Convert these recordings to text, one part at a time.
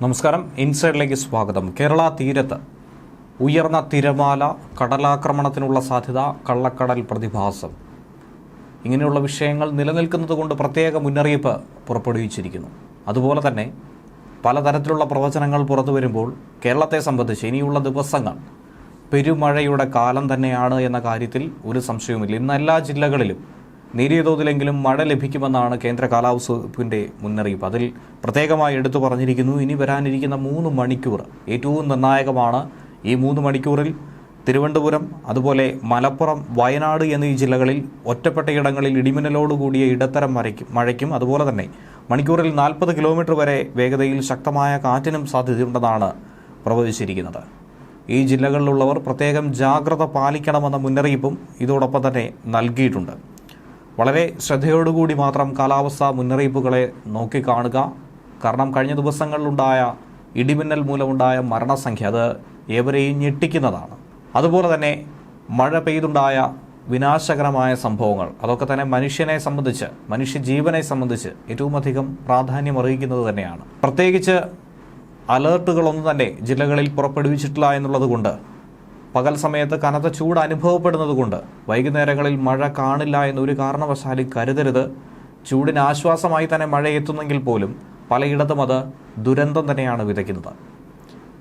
നമസ്കാരം. ഇൻസൈഡിലേക്ക് സ്വാഗതം. കേരള തീരത്ത് ഉയർന്ന തിരമാല, കടലാക്രമണത്തിനുള്ള സാധ്യത, കള്ളക്കടൽ പ്രതിഭാസം, ഇങ്ങനെയുള്ള വിഷയങ്ങൾ നിലനിൽക്കുന്നത് കൊണ്ട് പ്രത്യേക മുന്നറിയിപ്പ് പുറപ്പെടുവിച്ചിരിക്കുന്നു. അതുപോലെ തന്നെ പലതരത്തിലുള്ള പ്രവചനങ്ങൾ പുറത്തു വരുമ്പോൾ കേരളത്തെ സംബന്ധിച്ച് ഇനിയുള്ള ദിവസങ്ങൾ പെരുമഴയുടെ കാലം തന്നെയാണ് എന്ന കാര്യത്തിൽ ഒരു സംശയവുമില്ല. ഇന്ന് എല്ലാ ജില്ലകളിലും നേരിയ തോതിലെങ്കിലും മഴ ലഭിക്കുമെന്നാണ് കേന്ദ്ര കാലാവസ്ഥാ വകുപ്പിൻ്റെ മുന്നറിയിപ്പ്. അതിൽ പ്രത്യേകമായി എടുത്തു പറഞ്ഞിരിക്കുന്നു, ഇനി വരാനിരിക്കുന്ന 3 മണിക്കൂർ ഏറ്റവും നിർണായകമാണ്. ഈ 3 മണിക്കൂറിൽ തിരുവനന്തപുരം, അതുപോലെ മലപ്പുറം, വയനാട് എന്നീ ജില്ലകളിൽ ഒറ്റപ്പെട്ടയിടങ്ങളിൽ ഇടിമിന്നലോടുകൂടിയ ഇടത്തരം മഴയ്ക്കും അതുപോലെ തന്നെ മണിക്കൂറിൽ 40 കിലോമീറ്റർ വരെ വേഗതയിൽ ശക്തമായ കാറ്റിനും സാധ്യതയുണ്ടെന്നാണ് പ്രവചിച്ചിരിക്കുന്നത്. ഈ ജില്ലകളിലുള്ളവർ പ്രത്യേകം ജാഗ്രത പാലിക്കണമെന്ന മുന്നറിയിപ്പും ഇതോടൊപ്പം തന്നെ നൽകിയിട്ടുണ്ട്. വളരെ ശ്രദ്ധയോടുകൂടി മാത്രം കാലാവസ്ഥാ മുന്നറിയിപ്പുകളെ നോക്കിക്കാണുക. കാരണം കഴിഞ്ഞ ദിവസങ്ങളിലുണ്ടായ ഇടിമിന്നൽ മൂലമുണ്ടായ മരണസംഖ്യ അത് ഏവരെയും ഞെട്ടിക്കുന്നതാണ്. അതുപോലെ തന്നെ മഴ പെയ്തുണ്ടായ വിനാശകരമായ സംഭവങ്ങൾ, അതൊക്കെ തന്നെ മനുഷ്യനെ സംബന്ധിച്ച്, മനുഷ്യജീവനെ സംബന്ധിച്ച് ഏറ്റവും അധികം പ്രാധാന്യം അർഹിക്കുന്നത് തന്നെയാണ്. പ്രത്യേകിച്ച് അലേർട്ടുകളൊന്നും തന്നെ ജില്ലകളിൽ പുറപ്പെടുവിച്ചിട്ടില്ല എന്നുള്ളത് കൊണ്ട്, പകൽ സമയത്ത് കനത്ത ചൂട് അനുഭവപ്പെടുന്നത് കൊണ്ട് വൈകുന്നേരങ്ങളിൽ മഴ കാണില്ല എന്നൊരു കാരണവശാലും കരുതരുത്. ചൂടിന് ആശ്വാസമായി തന്നെ മഴ എത്തുന്നെങ്കിൽ പോലും പലയിടത്തും അത് ദുരന്തം തന്നെയാണ് വിതയ്ക്കുന്നത്.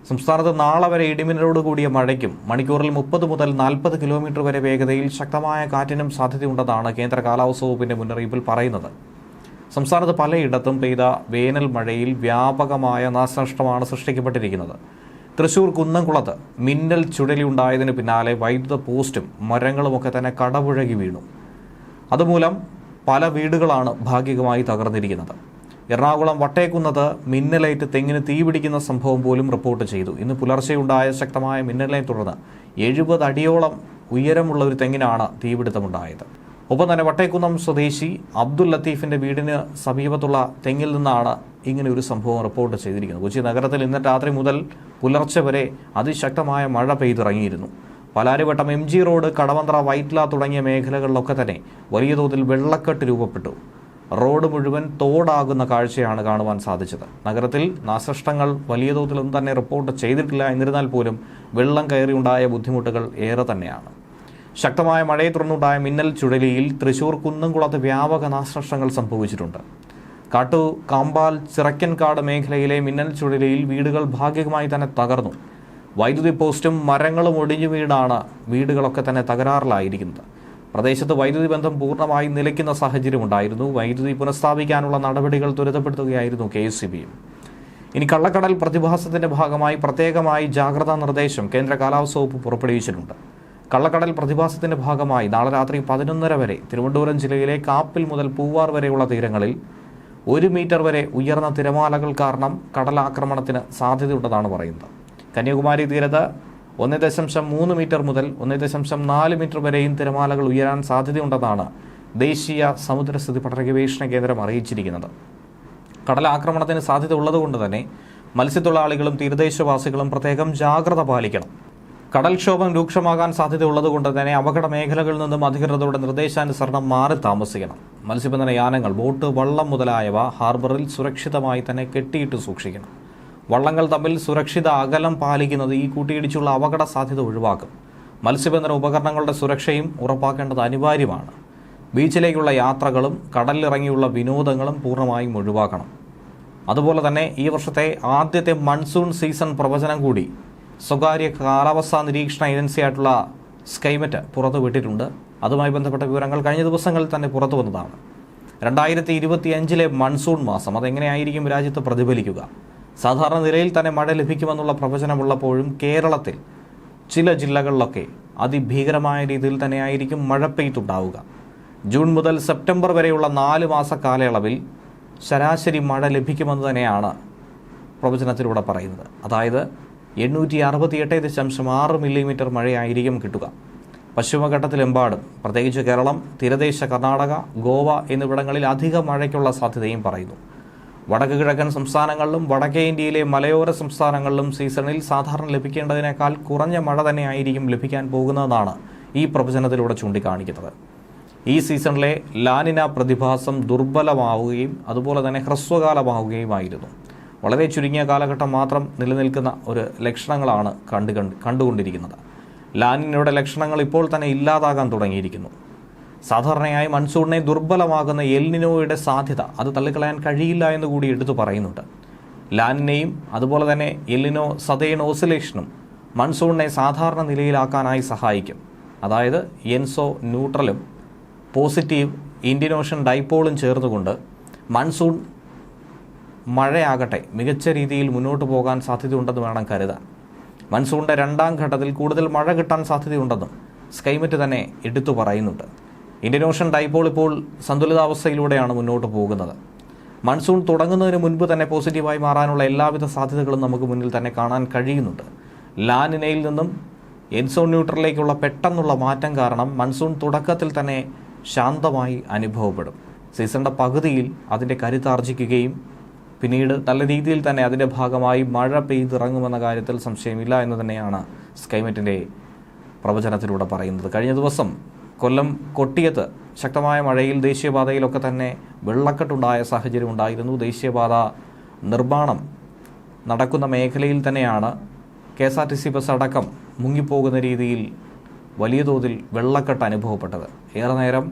സംസ്ഥാനത്ത് നാളെ വരെ ഇടിമിന്നലോട് കൂടിയ മഴയ്ക്കും മണിക്കൂറിൽ 30 മുതൽ 40 കിലോമീറ്റർ വരെ വേഗതയിൽ ശക്തമായ കാറ്റിനും സാധ്യതയുണ്ടെന്നാണ് കേന്ദ്ര കാലാവസ്ഥാ വകുപ്പിൻ്റെ മുന്നറിയിപ്പിൽ പറയുന്നത്. സംസ്ഥാനത്ത് പലയിടത്തും പെയ്ത വേനൽ മഴയിൽ വ്യാപകമായ നാശനഷ്ടമാണ് സൃഷ്ടിക്കപ്പെട്ടിരിക്കുന്നത്. തൃശൂർ കുന്നംകുളത്ത് മിന്നൽ ചുഴലിയുണ്ടായതിന് പിന്നാലെ വൈദ്യുത പോസ്റ്റും മരങ്ങളുമൊക്കെ തന്നെ കടപുഴകി വീണു. അതുമൂലം പല വീടുകളാണ് ഭാഗികമായി തകർന്നിരിക്കുന്നത്. എറണാകുളം വട്ടേക്കുന്നത്ത് മിന്നലേറ്റ് തെങ്ങിന് തീപിടിക്കുന്ന സംഭവം പോലും റിപ്പോർട്ട് ചെയ്തു. ഇന്ന് പുലർച്ചെയുണ്ടായ ശക്തമായ മിന്നലിനെ തുടർന്ന് 70 അടിയോളം ഉയരമുള്ള ഒരു തെങ്ങിനാണ് തീപിടുത്തമുണ്ടായത്. ഒപ്പം തന്നെ വട്ടേക്കുന്നം സ്വദേശി അബ്ദുൽ ലത്തീഫിൻ്റെ വീടിന് സമീപത്തുള്ള തെങ്ങിൽ നിന്നാണ് ഇങ്ങനെ ഒരു സംഭവം റിപ്പോർട്ട് ചെയ്തിരിക്കുന്നത്. കൊച്ചി നഗരത്തിൽ ഇന്നലെ രാത്രി മുതൽ പുലർച്ചെ വരെ അതിശക്തമായ മഴ പെയ്തിറങ്ങിയിരുന്നു. പാലാരിവട്ടം MG റോഡ്, കടവന്ത്ര, വൈറ്റ്ല തുടങ്ങിയ മേഖലകളിലൊക്കെ തന്നെ വലിയ തോതിൽ വെള്ളക്കെട്ട് രൂപപ്പെട്ടു. റോഡ് മുഴുവൻ തോടാകുന്ന കാഴ്ചയാണ് കാണുവാൻ സാധിച്ചത്. നഗരത്തിൽ നാശനഷ്ടങ്ങൾ വലിയ തോതിലൊന്നും തന്നെ റിപ്പോർട്ട് ചെയ്തിട്ടില്ല. എന്നിരുന്നാൽ പോലും വെള്ളം കയറിയുണ്ടായ ബുദ്ധിമുട്ടുകൾ ഏറെ തന്നെയാണ്. ശക്തമായ മഴയെ തുടർന്നുണ്ടായ മിന്നൽ ചുഴലിയിൽ തൃശൂർ കുന്നംകുളത്ത് വ്യാപക നാശനഷ്ടങ്ങൾ സംഭവിച്ചിട്ടുണ്ട്. കാമ്പാൽ, ചിറക്കൻകാട് മേഖലയിലെ മിന്നൽ ചുഴലിയിൽ വീടുകൾ ഭാഗികമായി തന്നെ തകർന്നു. വൈദ്യുതി പോസ്റ്റും മരങ്ങളും ഒടിഞ്ഞു വീണാണ് വീടുകളൊക്കെ തന്നെ തകരാറിലായിരിക്കുന്നത്. പ്രദേശത്ത് വൈദ്യുതി ബന്ധം പൂർണ്ണമായി നിലയ്ക്കുന്ന സാഹചര്യമുണ്ടായിരുന്നു. വൈദ്യുതി പുനഃസ്ഥാപിക്കാനുള്ള നടപടികൾ ത്വരിതപ്പെടുത്തുകയായിരുന്നു KSEB. ഇനി കള്ളക്കടൽ പ്രതിഭാസത്തിന്റെ ഭാഗമായി പ്രത്യേകമായി ജാഗ്രതാ നിർദ്ദേശം കേന്ദ്ര കാലാവസ്ഥാ വകുപ്പ് പുറപ്പെടുവിച്ചിട്ടുണ്ട്. കള്ളക്കടൽ പ്രതിഭാസത്തിന്റെ ഭാഗമായി നാളെ രാത്രി 11:30 വരെ തിരുവനന്തപുരം ജില്ലയിലെ കാപ്പിൽ മുതൽ പൂവാർ വരെയുള്ള തീരങ്ങളിൽ 1 മീറ്റർ വരെ ഉയർന്ന തിരമാലകൾ കാരണം കടലാക്രമണത്തിന് സാധ്യതയുണ്ടെന്നാണ് പറയുന്നത്. കന്യാകുമാരി തീരത്ത് 1.3 മീറ്റർ മുതൽ 1.4 മീറ്റർ വരെയും തിരമാലകൾ ഉയരാൻ സാധ്യതയുണ്ടെന്നാണ് ദേശീയ സമുദ്രസ്ഥിതി പഠന ഗവേഷണ കേന്ദ്രം അറിയിച്ചിരിക്കുന്നത്. കടലാക്രമണത്തിന് സാധ്യത ഉള്ളതുകൊണ്ട് തന്നെ മത്സ്യത്തൊഴിലാളികളും തീരദേശവാസികളും പ്രത്യേകം ജാഗ്രത പാലിക്കണം. കടൽക്ഷോഭം രൂക്ഷമാകാൻ സാധ്യതയുള്ളതുകൊണ്ട് തന്നെ അപകട മേഖലകളിൽ നിന്നും അധികൃതരുടെ നിർദ്ദേശാനുസരണം മാറി താമസിക്കണം. മത്സ്യബന്ധന യാനങ്ങൾ, ബോട്ട്, വള്ളം മുതലായവ ഹാർബറിൽ സുരക്ഷിതമായി തന്നെ കെട്ടിയിട്ട് സൂക്ഷിക്കണം. വള്ളങ്ങൾ തമ്മിൽ സുരക്ഷിത അകലം പാലിക്കുന്നത് ഈ കൂട്ടിയിടിച്ചുള്ള അപകട സാധ്യത ഒഴിവാക്കും. മത്സ്യബന്ധന ഉപകരണങ്ങളുടെ സുരക്ഷയും ഉറപ്പാക്കേണ്ടത് അനിവാര്യമാണ്. ബീച്ചിലേക്കുള്ള യാത്രകളും കടലിലിറങ്ങിയുള്ള വിനോദങ്ങളും പൂർണ്ണമായും ഒഴിവാക്കണം. അതുപോലെ തന്നെ ഈ വർഷത്തെ ആദ്യത്തെ മൺസൂൺ സീസൺ പ്രവചനം കൂടി സ്വകാര്യ കാലാവസ്ഥാ നിരീക്ഷണ ഏജൻസിയായിട്ടുള്ള സ്കൈമെറ്റ് പുറത്തുവിട്ടിട്ടുണ്ട്. അതുമായി ബന്ധപ്പെട്ട വിവരങ്ങൾ കഴിഞ്ഞ ദിവസങ്ങളിൽ തന്നെ പുറത്തു വന്നതാണ്. 2025 മൺസൂൺ മാസം അതെങ്ങനെയായിരിക്കും രാജ്യത്ത് പ്രതിഫലിക്കുക? സാധാരണ നിലയിൽ തന്നെ മഴ ലഭിക്കുമെന്നുള്ള പ്രവചനമുള്ളപ്പോഴും കേരളത്തിൽ ചില ജില്ലകളിലൊക്കെ അതിഭീകരമായ രീതിയിൽ തന്നെയായിരിക്കും മഴ പെയ്ത്തുണ്ടാവുക. ജൂൺ മുതൽ സെപ്റ്റംബർ വരെയുള്ള 4 മാസ കാലയളവിൽ ശരാശരി മഴ ലഭിക്കുമെന്ന് തന്നെയാണ് പ്രവചനത്തിലൂടെ പറയുന്നത്. അതായത് 868.6 മില്ലിമീറ്റർ മഴയായിരിക്കും കിട്ടുക. പശ്ചിമഘട്ടത്തിലെമ്പാടും, പ്രത്യേകിച്ച് കേരളം, തീരദേശ കർണാടക, ഗോവ എന്നിവിടങ്ങളിൽ അധിക മഴയ്ക്കുള്ള സാധ്യതയും പറയുന്നു. വടക്ക് കിഴക്കൻ സംസ്ഥാനങ്ങളിലും വടക്കേ ഇന്ത്യയിലെ മലയോര സംസ്ഥാനങ്ങളിലും സീസണിൽ സാധാരണ ലഭിക്കേണ്ടതിനേക്കാൾ കുറഞ്ഞ മഴ തന്നെയായിരിക്കും ലഭിക്കാൻ പോകുന്നതെന്നാണ് ഈ പ്രവചനത്തിലൂടെ ചൂണ്ടിക്കാണിക്കുന്നത്. ഈ സീസണിലെ ലാനിന പ്രതിഭാസം ദുർബലമാവുകയും അതുപോലെ തന്നെ ഹ്രസ്വകാലമാവുകയുമായിരുന്നു. വളരെ ചുരുങ്ങിയ കാലഘട്ടം മാത്രം നിലനിൽക്കുന്ന ഒരു ലക്ഷണങ്ങളാണ് കണ്ടുകൊണ്ടിരിക്കുന്നത്. ലാനിനയുടെ ലക്ഷണങ്ങൾ ഇപ്പോൾ തന്നെ ഇല്ലാതാകാൻ തുടങ്ങിയിരിക്കുന്നു. സാധാരണയായി മൺസൂണിനെ ദുർബലമാകുന്ന എൽനിനോയുടെ സാധ്യത അത് തള്ളിക്കളയാൻ കഴിയില്ല എന്ന് കൂടി എടുത്തു പറയുന്നുണ്ട്. ലാനിനെയും അതുപോലെ തന്നെ എൽനിനോ സദേൺ ഓസിലേഷനും മൺസൂണിനെ സാധാരണ നിലയിലാക്കാനായി സഹായിക്കും. അതായത് എൻസോ ന്യൂട്രലും പോസിറ്റീവ് ഇന്ത്യൻ ഓഷൻ ഡൈപോളും ചേർന്നുകൊണ്ട് മൺസൂൺ മഴയാകട്ടെ മികച്ച രീതിയിൽ മുന്നോട്ട് പോകാൻ സാധ്യതയുണ്ടെന്ന് വേണം കരുതാൻ. മൺസൂണിൻ്റെ രണ്ടാം ഘട്ടത്തിൽ കൂടുതൽ മഴ കിട്ടാൻ സാധ്യതയുണ്ടെന്നും സ്കൈമെറ്റ് തന്നെ എടുത്തു പറയുന്നുണ്ട്. ഇന്ത്യൻ ഓഷൻ ഡൈപോൾ ഇപ്പോൾ സന്തുലിതാവസ്ഥയിലൂടെയാണ് മുന്നോട്ട് പോകുന്നത്. മൺസൂൺ തുടങ്ങുന്നതിന് മുൻപ് തന്നെ പോസിറ്റീവായി മാറാനുള്ള എല്ലാവിധ സാധ്യതകളും നമുക്ക് മുന്നിൽ തന്നെ കാണാൻ കഴിയുന്നുണ്ട്. ലാനിനയിൽ നിന്നും എൻസോ ന്യൂട്രലിലേക്കുള്ള പെട്ടെന്നുള്ള മാറ്റം കാരണം മൺസൂൺ തുടക്കത്തിൽ തന്നെ ശാന്തമായി അനുഭവപ്പെടും. സീസണിൻ്റെ പകുതിയിൽ അതിൻ്റെ കരുത്താർജിക്കുകയും പിന്നീട് നല്ല രീതിയിൽ തന്നെ അതിൻ്റെ ഭാഗമായി മഴ പെയ്തിറങ്ങുമെന്ന കാര്യത്തിൽ സംശയമില്ല എന്ന് തന്നെയാണ് സ്കൈമെറ്റിൻ്റെ പ്രവചനത്തിലൂടെ പറയുന്നത്. കഴിഞ്ഞ ദിവസം കൊല്ലം കൊട്ടിയത്ത് ശക്തമായ മഴയിൽ ദേശീയപാതയിലൊക്കെ തന്നെ വെള്ളക്കെട്ടുണ്ടായ സാഹചര്യം ഉണ്ടായിരുന്നു. ദേശീയപാത നിർമ്മാണം നടക്കുന്ന മേഖലയിൽ തന്നെയാണ് KSRTC ബസ് അടക്കം മുങ്ങിപ്പോകുന്ന രീതിയിൽ വലിയ തോതിൽ വെള്ളക്കെട്ട് അനുഭവപ്പെട്ടത്. ഏറെ നേരം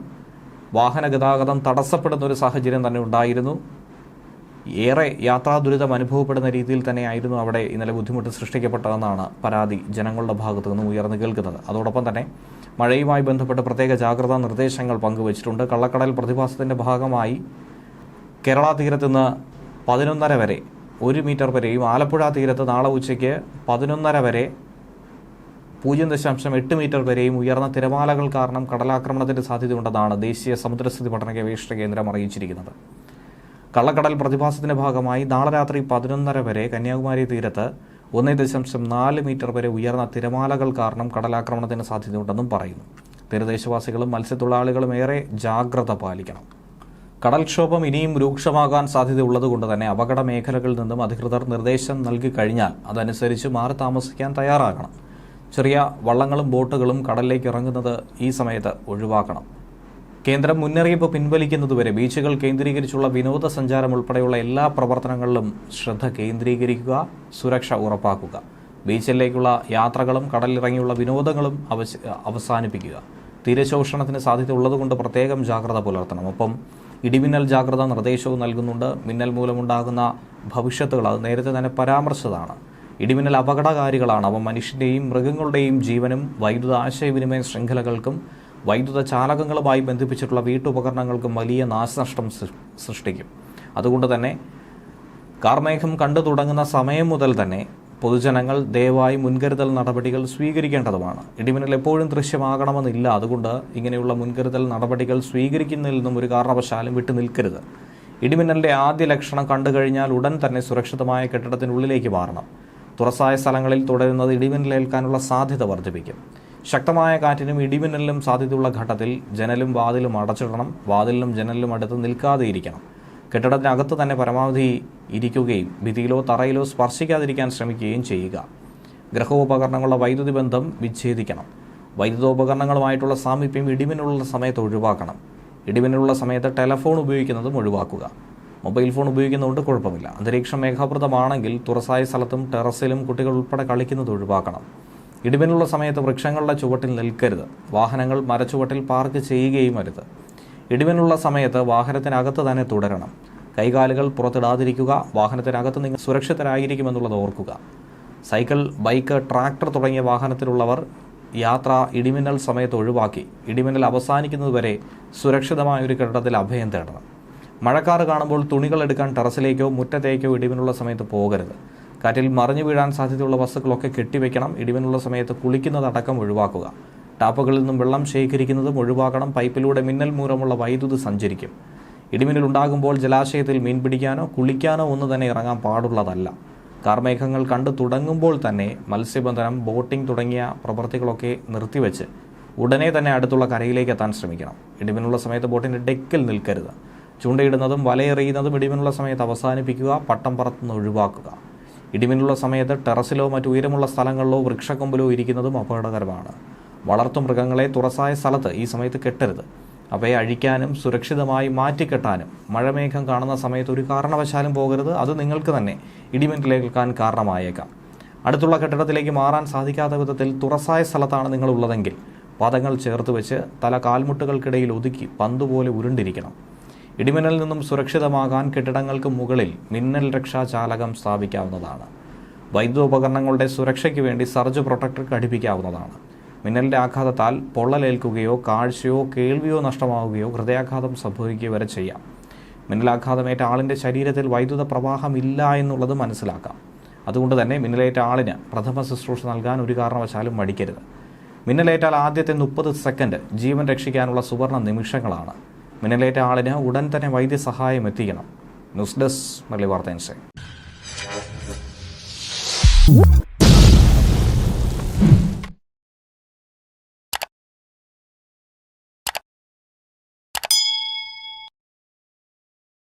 വാഹന ഗതാഗതം തടസ്സപ്പെടുന്ന ഒരു സാഹചര്യം തന്നെ ഉണ്ടായിരുന്നു. ഏറെ യാത്രാ ദുരിതം അനുഭവപ്പെടുന്ന രീതിയിൽ തന്നെയായിരുന്നു അവിടെ ഇന്നലെ ബുദ്ധിമുട്ട് സൃഷ്ടിക്കപ്പെട്ടതെന്നാണ് പരാതി ജനങ്ങളുടെ ഭാഗത്തു നിന്നും ഉയർന്നു കേൾക്കുന്നത്. അതോടൊപ്പം തന്നെ മഴയുമായി ബന്ധപ്പെട്ട് പ്രത്യേക ജാഗ്രതാ നിർദ്ദേശങ്ങൾ പങ്കുവച്ചിട്ടുണ്ട്. കള്ളക്കടൽ പ്രതിഭാസത്തിൻ്റെ ഭാഗമായി കേരള തീരത്ത് നിന്ന് 11:30 വരെ 1 മീറ്റർ വരെയും ആലപ്പുഴ തീരത്ത് നാളെ ഉച്ചയ്ക്ക് 11:30 വരെ 0.8 മീറ്റർ വരെയും ഉയർന്ന തിരമാലകൾ കാരണം കടലാക്രമണത്തിന് സാധ്യതയുണ്ടെന്നാണ് ദേശീയ സമുദ്രസ്ഥിതി പഠന ഗവേഷണ കേന്ദ്രം അറിയിച്ചിരിക്കുന്നത്. കള്ളക്കടൽ പ്രതിഭാസത്തിന്റെ ഭാഗമായി നാളെ രാത്രി 11:30 വരെ കന്യാകുമാരി തീരത്ത് 1.4 മീറ്റർ വരെ ഉയർന്ന തിരമാലകൾ കാരണം കടലാക്രമണത്തിന് സാധ്യതയുണ്ടെന്നും പറയുന്നു. തീരദേശവാസികളും മത്സ്യത്തൊഴിലാളികളും ഏറെ ജാഗ്രത പാലിക്കണം. കടൽക്ഷോഭം ഇനിയും രൂക്ഷമാകാൻ സാധ്യതയുള്ളതുകൊണ്ട് തന്നെ അപകട മേഖലകളിൽ നിന്നും അധികൃതർ നിർദ്ദേശം നൽകി കഴിഞ്ഞാൽ അതനുസരിച്ച് മാറി താമസിക്കാൻ തയ്യാറാകണം. ചെറിയ വള്ളങ്ങളും ബോട്ടുകളും കടലിലേക്ക് ഇറങ്ങുന്നത് ഈ സമയത്ത് ഒഴിവാക്കണം. കേന്ദ്രം മുന്നറിയിപ്പ് പിൻവലിക്കുന്നതുവരെ ബീച്ചുകൾ കേന്ദ്രീകരിച്ചുള്ള വിനോദസഞ്ചാരം ഉൾപ്പെടെയുള്ള എല്ലാ പ്രവർത്തനങ്ങളിലും ശ്രദ്ധ കേന്ദ്രീകരിക്കുക, സുരക്ഷ ഉറപ്പാക്കുക. ബീച്ചിലേക്കുള്ള യാത്രകളും കടലിറങ്ങിയുള്ള വിനോദങ്ങളും അവസാനിപ്പിക്കുക. തീരശോഷണത്തിന് സാധ്യത ഉള്ളതുകൊണ്ട് പ്രത്യേകം ജാഗ്രത പുലർത്തണം. ഒപ്പം ഇടിമിന്നൽ ജാഗ്രതാ നിർദ്ദേശവും നൽകുന്നുണ്ട്. മിന്നൽ മൂലമുണ്ടാകുന്ന ഭവിഷ്യത്തുകൾ അത് നേരത്തെ തന്നെ പരാമർശിച്ചതാണ്. ഇടിമിന്നൽ അപകടകാരികളാണ്. അവ മനുഷ്യൻ്റെയും മൃഗങ്ങളുടെയും ജീവനും വൈദ്യുത ആശയവിനിമയ ശൃംഖലകൾക്കും വൈദ്യുത ചാലകങ്ങളുമായി ബന്ധിപ്പിച്ചിട്ടുള്ള വീട്ടുപകരണങ്ങൾക്കും വലിയ നാശനഷ്ടം സൃഷ്ടിക്കും. അതുകൊണ്ട് തന്നെ കാർമേഘം കണ്ടു തുടങ്ങുന്ന സമയം മുതൽ തന്നെ പൊതുജനങ്ങൾ ദയവായി മുൻകരുതൽ നടപടികൾ സ്വീകരിക്കേണ്ടതുമാണ്. ഇടിമിന്നൽ എപ്പോഴും ദൃശ്യമാകണമെന്നില്ല. അതുകൊണ്ട് ഇങ്ങനെയുള്ള മുൻകരുതൽ നടപടികൾ സ്വീകരിക്കുന്നതിൽ നിന്നും ഒരു കാരണവശാലും വിട്ടു നിൽക്കരുത്. ഇടിമിന്നലിൻ്റെ ആദ്യ ലക്ഷണം കണ്ടു കഴിഞ്ഞാൽ ഉടൻ തന്നെ സുരക്ഷിതമായ കെട്ടിടത്തിനുള്ളിലേക്ക് മാറണം. തുറസായ സ്ഥലങ്ങളിൽ തുടരുന്നത് ഇടിമിന്നലേൽക്കാനുള്ള സാധ്യത വർദ്ധിപ്പിക്കും. ശക്തമായ കാറ്റിനും ഇടിമിന്നലിനും സാധ്യതയുള്ള ഘട്ടത്തിൽ ജനലും വാതിലും അടച്ചിടണം. വാതിലിനും ജനലിലും അടുത്ത് നിൽക്കാതെ ഇരിക്കണം. കെട്ടിടത്തിനകത്ത് തന്നെ പരമാവധി ഇരിക്കുകയും ഭിത്തിയിലോ തറയിലോ സ്പർശിക്കാതിരിക്കാൻ ശ്രമിക്കുകയും ചെയ്യുക. ഗൃഹോപകരണങ്ങളുടെ വൈദ്യുതി ബന്ധം വിച്ഛേദിക്കണം. വൈദ്യുതോപകരണങ്ങളുമായിട്ടുള്ള സാമീപ്യം ഇടിമിന്നലുള്ള സമയത്ത് ഒഴിവാക്കണം. ഇടിമിന്നലുള്ള സമയത്ത് ടെലഫോൺ ഉപയോഗിക്കുന്നതും ഒഴിവാക്കുക. മൊബൈൽ ഫോൺ ഉപയോഗിക്കുന്നതുകൊണ്ട് കുഴപ്പമില്ല. അന്തരീക്ഷം മേഘാവൃതമാണെങ്കിൽ തുറസായ സ്ഥലത്തും ടെറസിലും കുട്ടികൾ ഉൾപ്പെടെ കളിക്കുന്നത് ഒഴിവാക്കണം. ഇടിമിന്നലുള്ള സമയത്ത് വൃക്ഷങ്ങളുടെ ചുവട്ടിൽ നിൽക്കരുത്. വാഹനങ്ങൾ മരച്ചുവട്ടിൽ പാർക്ക് ചെയ്യുകയും അരുത്. ഇടിമിന്നലുള്ള സമയത്ത് വാഹനത്തിനകത്ത് തന്നെ തുടരണം. കൈകാലുകൾ പുറത്തിടാതിരിക്കുക. വാഹനത്തിനകത്ത് നിങ്ങൾ സുരക്ഷിതരായിരിക്കുമെന്നുള്ളത് ഓർക്കുക. സൈക്കിൾ, ബൈക്ക്, ട്രാക്ടർ തുടങ്ങിയ വാഹനത്തിലുള്ളവർ യാത്ര ഇടിമിന്നൽ സമയത്ത് ഒഴിവാക്കി ഇടിമിന്നൽ അവസാനിക്കുന്നതുവരെ സുരക്ഷിതമായ ഒരു കെട്ടിടത്തിൽ അഭയം തേടണം. മഴക്കാറ് കാണുമ്പോൾ തുണികൾ എടുക്കാൻ ടെറസിലേക്കോ മുറ്റത്തേക്കോ ഇടിമിന്നലുള്ള സമയത്ത് പോകരുത്. കാറ്റിൽ മറിഞ്ഞു വീഴാൻ സാധ്യതയുള്ള വസ്തുക്കളൊക്കെ കെട്ടിവെക്കണം. ഇടിമിന്നലുള്ള സമയത്ത് കുളിക്കുന്നതടക്കം ഒഴിവാക്കുക. ടാപ്പുകളിൽ നിന്നും വെള്ളം ശേഖരിക്കുന്നതും ഒഴിവാക്കണം. പൈപ്പിലൂടെ മിന്നൽ മൂലമുള്ള വൈദ്യുതി സഞ്ചരിക്കും. ഇടിമിന്നൽ ഉണ്ടാകുമ്പോൾ ജലാശയത്തിൽ മീൻ പിടിക്കാനോ കുളിക്കാനോ ഒന്നും തന്നെ ഇറങ്ങാൻ പാടുള്ളതല്ല. കാർമേഘങ്ങൾ കണ്ടു തുടങ്ങുമ്പോൾ തന്നെ മത്സ്യബന്ധനം, ബോട്ടിംഗ് തുടങ്ങിയ പ്രവൃത്തികളൊക്കെ നിർത്തിവെച്ച് ഉടനെ തന്നെ അടുത്തുള്ള കരയിലേക്ക് എത്താൻ ശ്രമിക്കണം. ഇടിമിന്നലുള്ള സമയത്ത് ബോട്ടിൻ്റെ ഡെക്കിൽ നിൽക്കരുത്. ചൂണ്ടയിടുന്നതും വലയെറിയുന്നതും ഇടിമിന്നലുള്ള സമയത്ത് അവസാനിപ്പിക്കുക. പട്ടം പറത്തുന്നത് ഒഴിവാക്കുക. ഇടിമിന്നലുള്ള സമയത്ത് ടെറസിലോ മറ്റു ഉയരമുള്ള സ്ഥലങ്ങളിലോ വൃക്ഷക്കൊമ്പിലോ ഇരിക്കുന്നതും അപകടകരമാണ്. വളർത്തുമൃഗങ്ങളെ തുറസായ സ്ഥലത്ത് ഈ സമയത്ത് കെട്ടരുത്. അവയെ അഴിക്കാനും സുരക്ഷിതമായി മാറ്റിക്കെട്ടാനും മഴമേഘം കാണുന്ന സമയത്ത് ഒരു കാരണവശാലും പോകരുത്. അത് നിങ്ങൾക്ക് തന്നെ ഇടിമിന്നലേൽക്കാൻ കാരണമായേക്കാം. അടുത്തുള്ള കെട്ടിടത്തിലേക്ക് മാറാൻ സാധിക്കാത്ത വിധത്തിൽ തുറസായ സ്ഥലത്താണ് നിങ്ങളുള്ളതെങ്കിൽ പാദങ്ങൾ ചേർത്ത് വെച്ച് തല കാൽമുട്ടുകൾക്കിടയിൽ ഒതുക്കി പന്തുപോലെ ഉരുണ്ടിരിക്കണം. ഇടിമിന്നലിൽ നിന്നും സുരക്ഷിതമാകാൻ കെട്ടിടങ്ങൾക്ക് മുകളിൽ മിന്നൽ രക്ഷാചാലകം സ്ഥാപിക്കാവുന്നതാണ്. വൈദ്യുതോപകരണങ്ങളുടെ സുരക്ഷയ്ക്ക് വേണ്ടി സർജ് പ്രൊട്ടക്ടർ ഘടിപ്പിക്കാവുന്നതാണ്. മിന്നലിൻ്റെ ആഘാതത്താൽ പൊള്ളലേൽക്കുകയോ കാഴ്ചയോ കേൾവിയോ നഷ്ടമാവുകയോ ഹൃദയാഘാതം സംഭവിക്കുകയോ വരെ ചെയ്യാം. മിന്നലാഘാതമേറ്റ ആളിൻ്റെ ശരീരത്തിൽ വൈദ്യുത പ്രവാഹമില്ല എന്നുള്ളത് മനസ്സിലാക്കാം. അതുകൊണ്ട് തന്നെ മിന്നലേറ്റ ആളിന് പ്രഥമ ശുശ്രൂഷ നൽകാൻ ഒരു കാരണവശാലും മടിക്കരുത്. മിന്നലേറ്റാൽ ആദ്യത്തെ 30 സെക്കൻഡ് ജീവൻ രക്ഷിക്കാനുള്ള സുവർണ നിമിഷങ്ങളാണ്. മിന്നലേറ്റ ആളിന് ഉടൻ തന്നെ വൈദ്യസഹായം എത്തിക്കണം. ന്യൂസ് ഡെസ്ക് മലയാളി വാർത്ത.